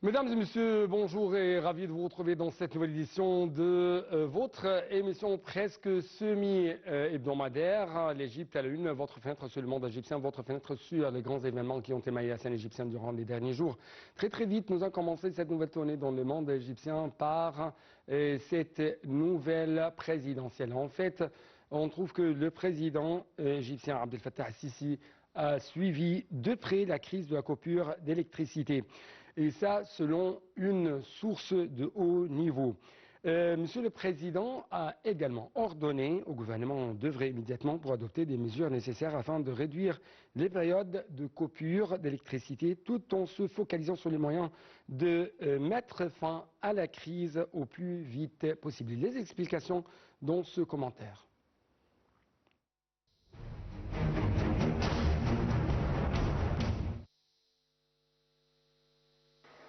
Mesdames et messieurs, bonjour et ravi de vous retrouver dans cette nouvelle édition de votre émission presque semi-hebdomadaire. L'Égypte à la une, votre fenêtre sur le monde égyptien, votre fenêtre sur les grands événements qui ont émaillé la scène égyptienne durant les derniers jours. Très vite, nous avons commencé cette nouvelle tournée dans le monde égyptien par cette nouvelle présidentielle. En fait, on trouve que le président égyptien Abdel Fattah al-Sisi a suivi de près la crise de la coupure d'électricité. Et ça, selon une source de haut niveau. Monsieur le Président a également ordonné au gouvernement d'œuvrer immédiatement pour adopter des mesures nécessaires afin de réduire les périodes de coupure d'électricité tout en se focalisant sur les moyens de mettre fin à la crise au plus vite possible. Les explications dans ce commentaire.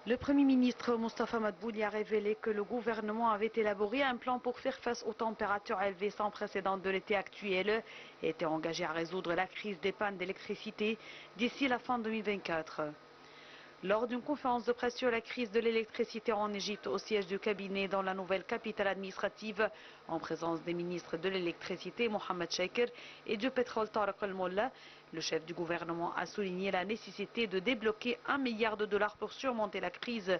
Le Premier ministre Moustapha Madbouli a révélé que le gouvernement avait élaboré un plan pour faire face aux températures élevées sans précédent de l'été actuel et était engagé à résoudre la crise des pannes d'électricité d'ici la fin 2024. Lors d'une conférence de presse sur la crise de l'électricité en Égypte au siège du cabinet dans la nouvelle capitale administrative, en présence des ministres de l'électricité Mohamed Sheker et du pétrole Tariq El-Molla, le chef du gouvernement a souligné la nécessité de débloquer $1 milliard pour surmonter la crise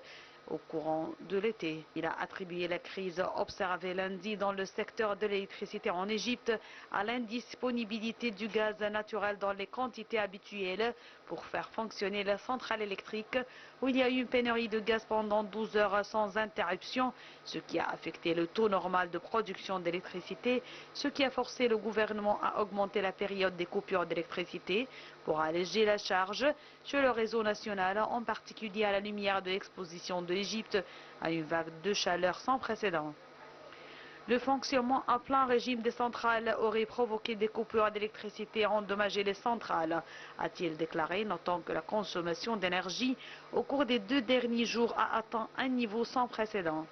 au courant de l'été. Il a attribué la crise observée lundi dans le secteur de l'électricité en Égypte à l'indisponibilité du gaz naturel dans les quantités habituelles pour faire fonctionner la centrale électrique où il y a eu une pénurie de gaz pendant 12 heures sans interruption, ce qui a affecté le taux normal de production d'électricité, ce qui a forcé le gouvernement à augmenter la période des coupures d'électricité pour alléger la charge sur le réseau national, en particulier à la lumière de l'exposition de l'Égypte à une vague de chaleur sans précédent. Le fonctionnement à plein régime des centrales aurait provoqué des coupures d'électricité et endommagé les centrales, a-t-il déclaré, notant que la consommation d'énergie au cours des 2 derniers jours a atteint un niveau sans précédent.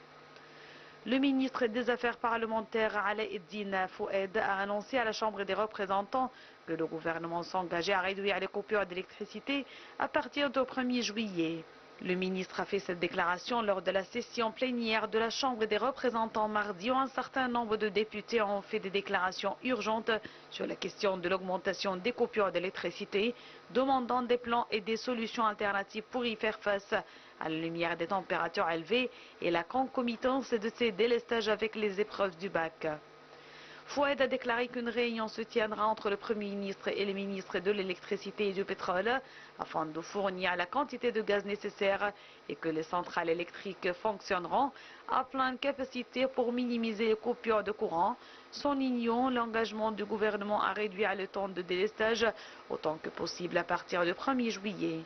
Le ministre des Affaires parlementaires Alaeddin Foued a annoncé à la Chambre des représentants que le gouvernement s'engageait à réduire les coupures d'électricité à partir du 1er juillet. Le ministre a fait cette déclaration lors de la session plénière de la Chambre des représentants mardi où un certain nombre de députés ont fait des déclarations urgentes sur la question de l'augmentation des coupures d'électricité, demandant des plans et des solutions alternatives pour y faire face à la lumière des températures élevées et la concomitance de ces délestages avec les épreuves du bac. Foued a déclaré qu'une réunion se tiendra entre le Premier ministre et les ministres de l'électricité et du pétrole afin de fournir la quantité de gaz nécessaire et que les centrales électriques fonctionneront à pleine capacité pour minimiser les coupures de courant, soulignant l'engagement du gouvernement à réduire le temps de délestage autant que possible à partir du 1er juillet.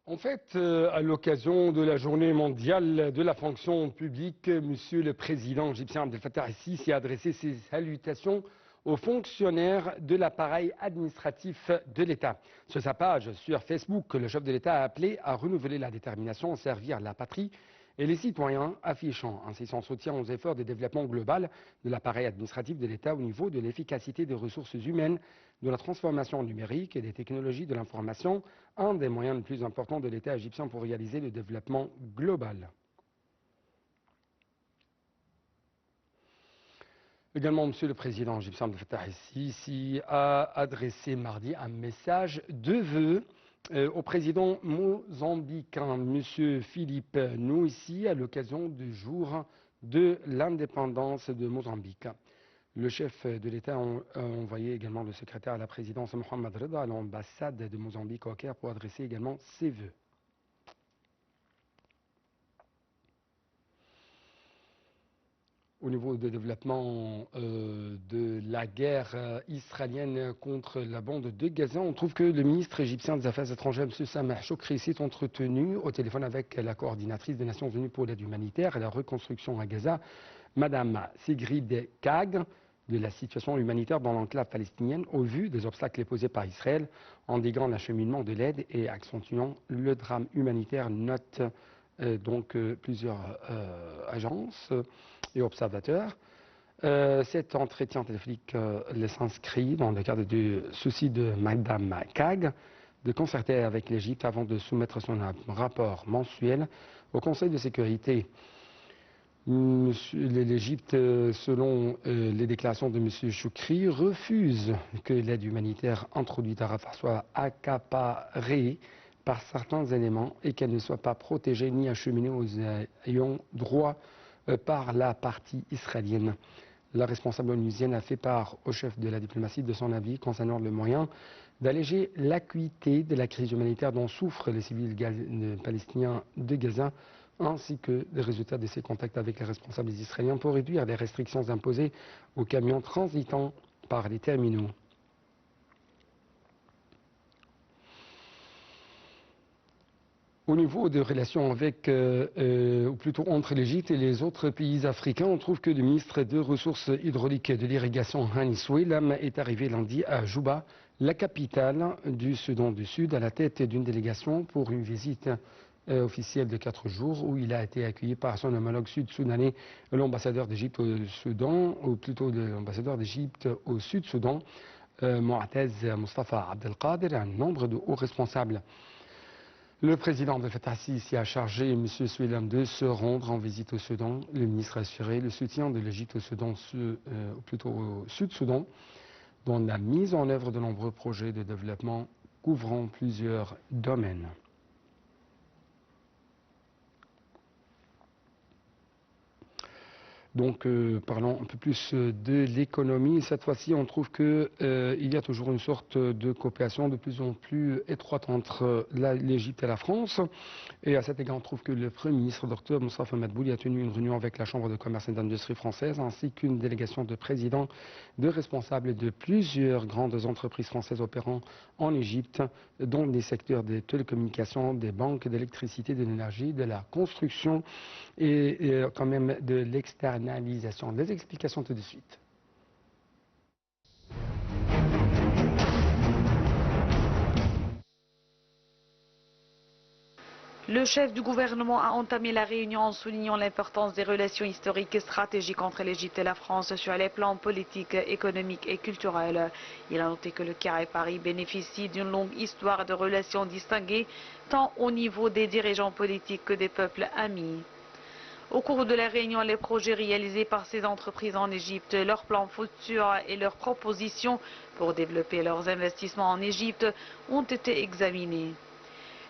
En fait, à l'occasion de la journée mondiale de la fonction publique, Monsieur le Président égyptien Abdel Fattah al-Sisi a adressé ses salutations aux fonctionnaires de l'appareil administratif de l'État. Sur sa page sur Facebook, le chef de l'État a appelé à renouveler la détermination à servir la patrie et les citoyens, affichant ainsi son soutien aux efforts de développement global de l'appareil administratif de l'État au niveau de l'efficacité des ressources humaines, de la transformation numérique et des technologies de l'information, un des moyens les plus importants de l'État égyptien pour réaliser le développement global. Également, Monsieur le Président égyptien Abdel Fattah al-Sisi a adressé mardi un message de vœux au président mozambicain, Monsieur Philippe Nyusi, à l'occasion du jour de l'indépendance de Mozambique. Le chef de l'État a envoyé également le secrétaire à la présidence Mohamed Reda à l'ambassade de Mozambique au Caire pour adresser également ses vœux. Au niveau du développement de la guerre israélienne contre la bande de Gaza, on trouve que le ministre égyptien des Affaires étrangères, M. Sameh Choukri, s'est entretenu au téléphone avec la coordinatrice des Nations Unies pour l'aide humanitaire et la reconstruction à Gaza, Mme Sigrid Kaag, de la situation humanitaire dans l'enclave palestinienne au vu des obstacles posés par Israël, endiguant l'acheminement de l'aide et accentuant le drame humanitaire, note donc plusieurs agences et observateurs. Cet entretien téléphonique s'inscrit dans le cadre du souci de Mme Kag de concerter avec l'Égypte avant de soumettre son rapport mensuel au Conseil de sécurité. L'Égypte, selon les déclarations de M. Choukri, refuse que l'aide humanitaire introduite à Rafah soit accaparée par certains éléments et qu'elle ne soit pas protégée ni acheminée aux ayants droit par la partie israélienne. La responsable onusienne a fait part au chef de la diplomatie de son avis concernant le moyen d'alléger l'acuité de la crise humanitaire dont souffrent les civils palestiniens de Gaza, ainsi que des résultats de ses contacts avec les responsables israéliens pour réduire les restrictions imposées aux camions transitant par les terminaux. Au niveau de relations avec, ou plutôt entre l'Égypte et les autres pays africains, on trouve que le ministre des Ressources hydrauliques et de l'irrigation, Hani Soueilam, est arrivé lundi à Juba, la capitale du Soudan du Sud, à la tête d'une délégation pour une visite officielle de 4 jours où il a été accueilli par son homologue sud-soudanais, l'ambassadeur d'Égypte au Soudan, ou plutôt l'ambassadeur d'Égypte au Sud-Soudan, Moataz Mustafa Abdelkader, et un nombre de hauts responsables. Le président Abdel Fattah al-Sisi a chargé M. Soueilam de se rendre en visite au Soudan. Le ministre a assuré le soutien de l'Égypte au Soudan, plutôt au Sud-Soudan, dans la mise en œuvre de nombreux projets de développement couvrant plusieurs domaines. Donc, parlons un peu plus de l'économie. Cette fois-ci, on trouve qu'il y a toujours une sorte de coopération de plus en plus étroite entre l'Égypte et la France. Et à cet égard, on trouve que le Premier ministre, Dr Moustapha Madbouli, a tenu une réunion avec la Chambre de commerce et d'industrie française, ainsi qu'une délégation de présidents, de responsables de plusieurs grandes entreprises françaises opérant en Égypte, dont les secteurs des télécommunications, des banques, de l'électricité, de l'énergie, de la construction et quand même de l'externalisation. Les explications tout de suite. Le chef du gouvernement a entamé la réunion en soulignant l'importance des relations historiques et stratégiques entre l'Égypte et la France sur les plans politiques, économiques et culturels. Il a noté que le Caire et Paris bénéficient d'une longue histoire de relations distinguées, tant au niveau des dirigeants politiques que des peuples amis. Au cours de la réunion, les projets réalisés par ces entreprises en Égypte, leurs plans futurs et leurs propositions pour développer leurs investissements en Égypte ont été examinés.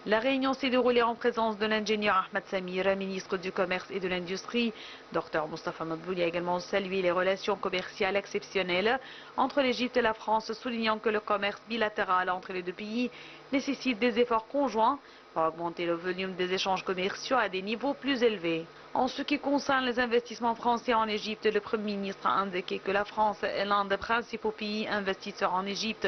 La réunion s'est déroulée en présence de l'ingénieur Ahmed Samir, ministre du Commerce et de l'Industrie. Dr Moustapha Madbouli a également salué les relations commerciales exceptionnelles entre l'Égypte et la France, soulignant que le commerce bilatéral entre les deux pays nécessite des efforts conjoints pour augmenter le volume des échanges commerciaux à des niveaux plus élevés. En ce qui concerne les investissements français en Égypte, le Premier ministre a indiqué que la France est l'un des principaux pays investisseurs en Égypte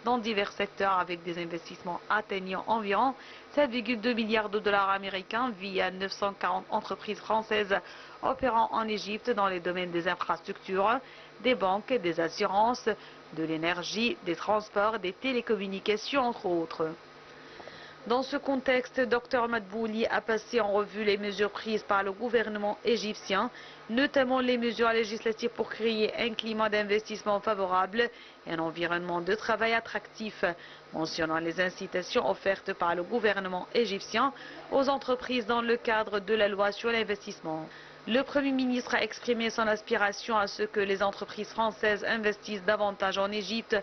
dans divers secteurs avec des investissements atteignant environ 7,2 milliards de dollars américains via 940 entreprises françaises opérant en Égypte dans les domaines des infrastructures, des banques, des assurances, de l'énergie, des transports, des télécommunications entre autres. Dans ce contexte, Dr Madbouli a passé en revue les mesures prises par le gouvernement égyptien, notamment les mesures législatives pour créer un climat d'investissement favorable et un environnement de travail attractif, mentionnant les incitations offertes par le gouvernement égyptien aux entreprises dans le cadre de la loi sur l'investissement. Le Premier ministre a exprimé son aspiration à ce que les entreprises françaises investissent davantage en Égypte,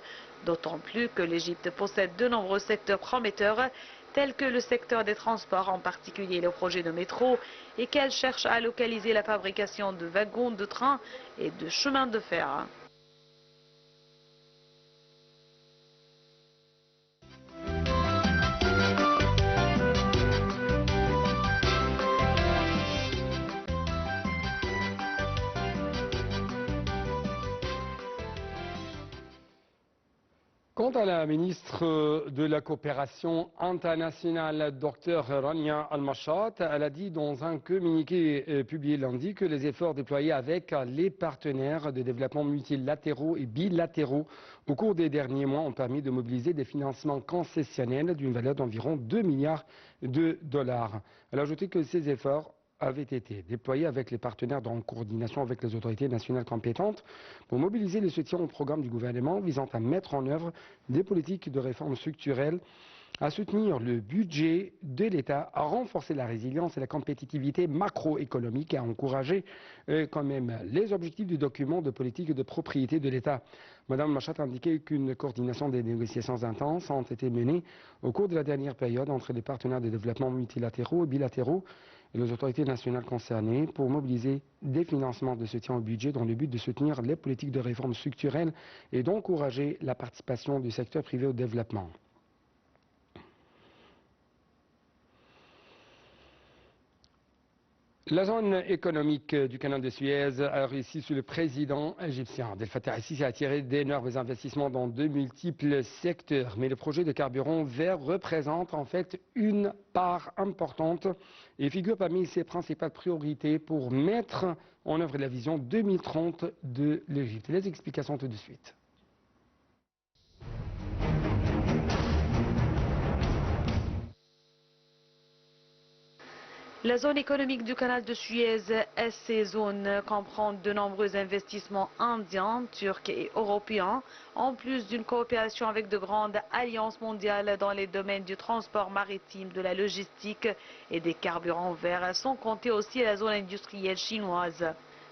d'autant plus que l'Égypte possède de nombreux secteurs prometteurs, tels que le secteur des transports, en particulier le projet de métro, et qu'elle cherche à localiser la fabrication de wagons de train et de chemins de fer. Quant à la ministre de la Coopération internationale, Dr Rania Al-Mashat, elle a dit dans un communiqué publié lundi que les efforts déployés avec les partenaires de développement multilatéraux et bilatéraux au cours des derniers mois ont permis de mobiliser des financements concessionnels d'une valeur d'environ 2 milliards de dollars. Elle a ajouté que ces efforts avait été déployé avec les partenaires en coordination avec les autorités nationales compétentes pour mobiliser le soutien au programme du gouvernement visant à mettre en œuvre des politiques de réforme structurelles, à soutenir le budget de l'État, à renforcer la résilience et la compétitivité macroéconomique et à encourager quand même les objectifs du document de politique de propriété de l'État. Madame Machat a indiqué qu'une coordination des négociations intenses ont été menées au cours de la dernière période entre les partenaires de développement multilatéraux et bilatéraux et les autorités nationales concernées pour mobiliser des financements de soutien au budget dans le but de soutenir les politiques de réforme structurelles et d'encourager la participation du secteur privé au développement. La zone économique du canal de Suez a réussi sous le président égyptien Abdel Fattah el-Sisi à attirer d'énormes investissements dans de multiples secteurs. Mais le projet de carburant vert représente en fait une part importante et figure parmi ses principales priorités pour mettre en œuvre la vision 2030 de l'Égypte. Les explications tout de suite. La zone économique du canal de Suez, SC-Zone, comprend de nombreux investissements indiens, turcs et européens, en plus d'une coopération avec de grandes alliances mondiales dans les domaines du transport maritime, de la logistique et des carburants verts, sans compter aussi la zone industrielle chinoise.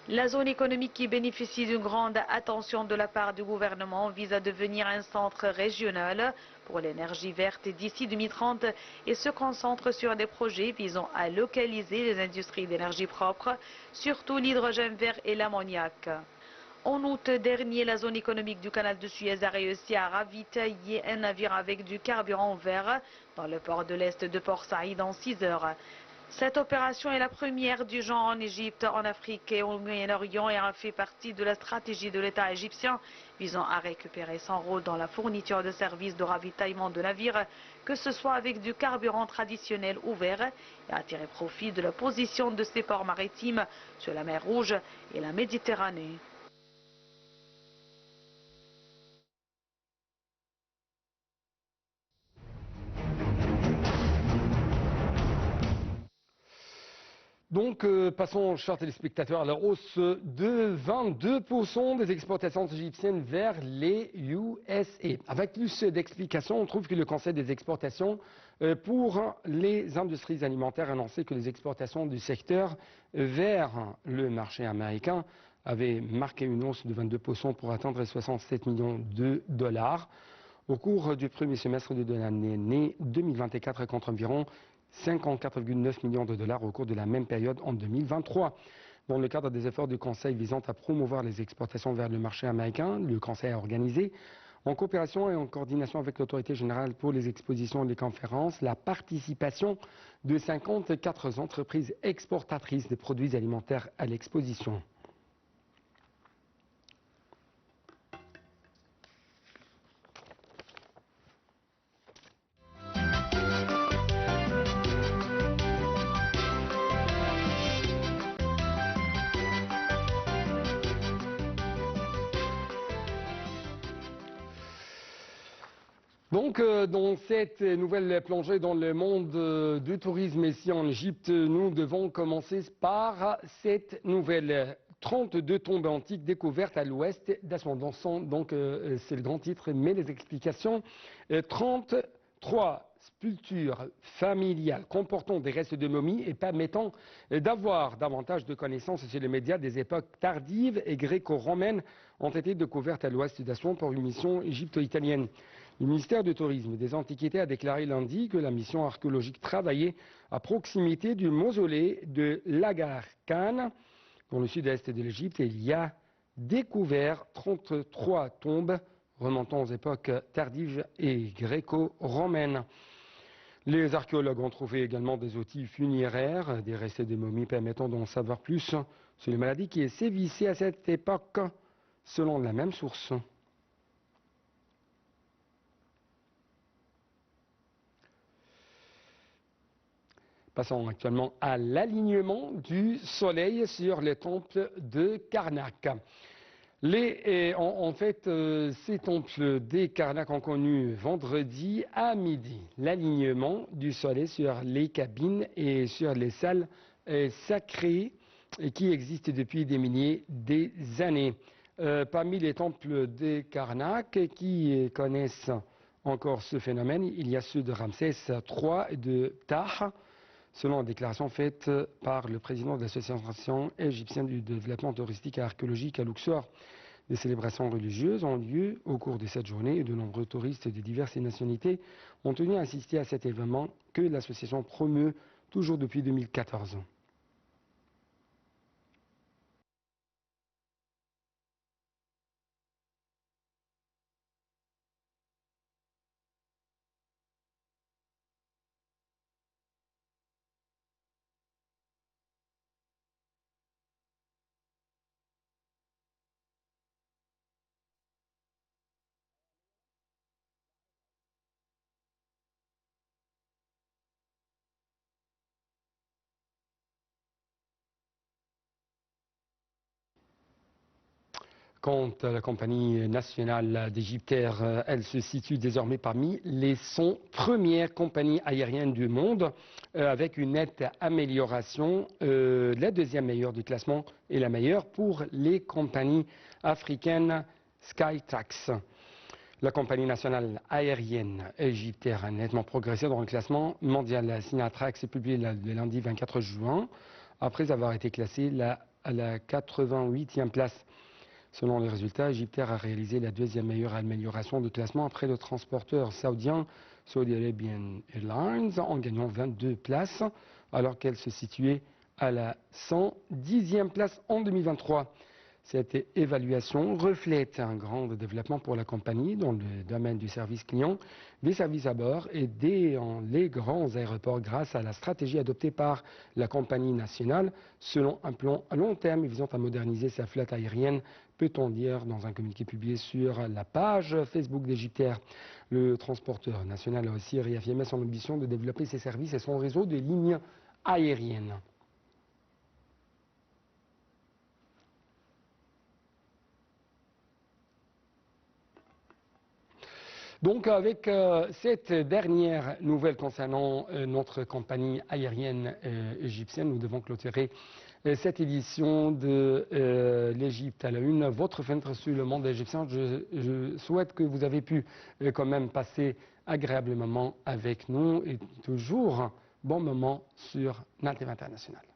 La zone économique qui bénéficie d'une grande attention de la part du gouvernement vise à devenir un centre régional pour l'énergie verte d'ici 2030 et se concentre sur des projets visant à localiser les industries d'énergie propre, surtout l'hydrogène vert et l'ammoniac. En août dernier, la zone économique du canal de Suez a réussi à ravitailler un navire avec du carburant vert dans le port de l'Est de Port Saïd en 6 heures. Cette opération est la première du genre en Égypte, en Afrique et au Moyen-Orient et a fait partie de la stratégie de l'État égyptien visant à récupérer son rôle dans la fourniture de services de ravitaillement de navires, que ce soit avec du carburant traditionnel ou vert, et à tirer profit de la position de ces ports maritimes sur la mer Rouge et la Méditerranée. Donc, passons, chers téléspectateurs, à la hausse de 22% des exportations égyptiennes vers les USA. Avec plus d'explications, on trouve que le Conseil des exportations pour les industries alimentaires a annoncé que les exportations du secteur vers le marché américain avaient marqué une hausse de 22% pour atteindre 67 millions de dollars au cours du premier semestre de l'année 2024 contre environ 54,9 millions de dollars au cours de la même période en 2023. Dans le cadre des efforts du Conseil visant à promouvoir les exportations vers le marché américain, le Conseil a organisé, en coopération et en coordination avec l'Autorité générale pour les expositions et les conférences, la participation de 54 entreprises exportatrices de produits alimentaires à l'exposition. Donc, dans cette nouvelle plongée dans le monde du tourisme ici en Égypte, nous devons commencer par cette nouvelle. 32 tombes antiques découvertes à l'ouest d'Aswan. Donc, c'est le grand titre, mais les explications. 33 sculptures familiales comportant des restes de momies et permettant d'avoir davantage de connaissances sur les médias des époques tardives et gréco-romaines ont été découvertes à l'ouest d'Aswan pour une mission égypto-italienne. Le ministère du Tourisme et des Antiquités a déclaré lundi que la mission archéologique travaillait à proximité du mausolée de l'Agar Khan, dans le sud-est de l'Égypte, et il y a découvert 33 tombes remontant aux époques tardives et gréco-romaines. Les archéologues ont trouvé également des outils funéraires, des restes de momies permettant d'en savoir plus sur les maladies qui sévissaient à cette époque, selon la même source. Passons actuellement à l'alignement du soleil sur les temples de Karnak. Ces temples des Karnak ont connu vendredi à midi l'alignement du soleil sur les cabines et sur les salles sacrés qui existent depuis des milliers d'années. Parmi les temples de Karnak qui connaissent encore ce phénomène, il y a ceux de Ramsès III et de Ptah, selon la déclaration faite par le président de l'Association égyptienne du développement touristique et archéologique à Luxor. Des célébrations religieuses ont lieu au cours de cette journée et de nombreux touristes de diverses nationalités ont tenu à assister à cet événement que l'association promeut toujours depuis 2014. Quant à la compagnie nationale d'Égyptair, elle se situe désormais parmi les 100 premières compagnies aériennes du monde, avec une nette amélioration, la deuxième meilleure du classement et la meilleure pour les compagnies africaines Skytrax. La compagnie nationale aérienne Égyptair a nettement progressé dans le classement mondial. Skytrax est publié le lundi 24 juin, après avoir été classée à la 88e place. Selon les résultats, Égyptair a réalisé la deuxième meilleure amélioration de classement après le transporteur saoudien Saudi Arabian Airlines en gagnant 22 places alors qu'elle se situait à la 110e place en 2023. Cette évaluation reflète un grand développement pour la compagnie dans le domaine du service client, des services à bord et dans les grands aéroports grâce à la stratégie adoptée par la compagnie nationale selon un plan à long terme visant à moderniser sa flotte aérienne, peut-on dire dans un communiqué publié sur la page Facebook d'Égyptair. Le transporteur national a aussi réaffirmé son ambition de développer ses services et son réseau de lignes aériennes. Donc avec cette dernière nouvelle concernant notre compagnie aérienne égyptienne, nous devons clôturer cette édition de l'Égypte à la une. Votre fenêtre sur le monde égyptien, je souhaite que vous avez pu quand même passer agréablement avec nous et toujours bon moment sur NATV International.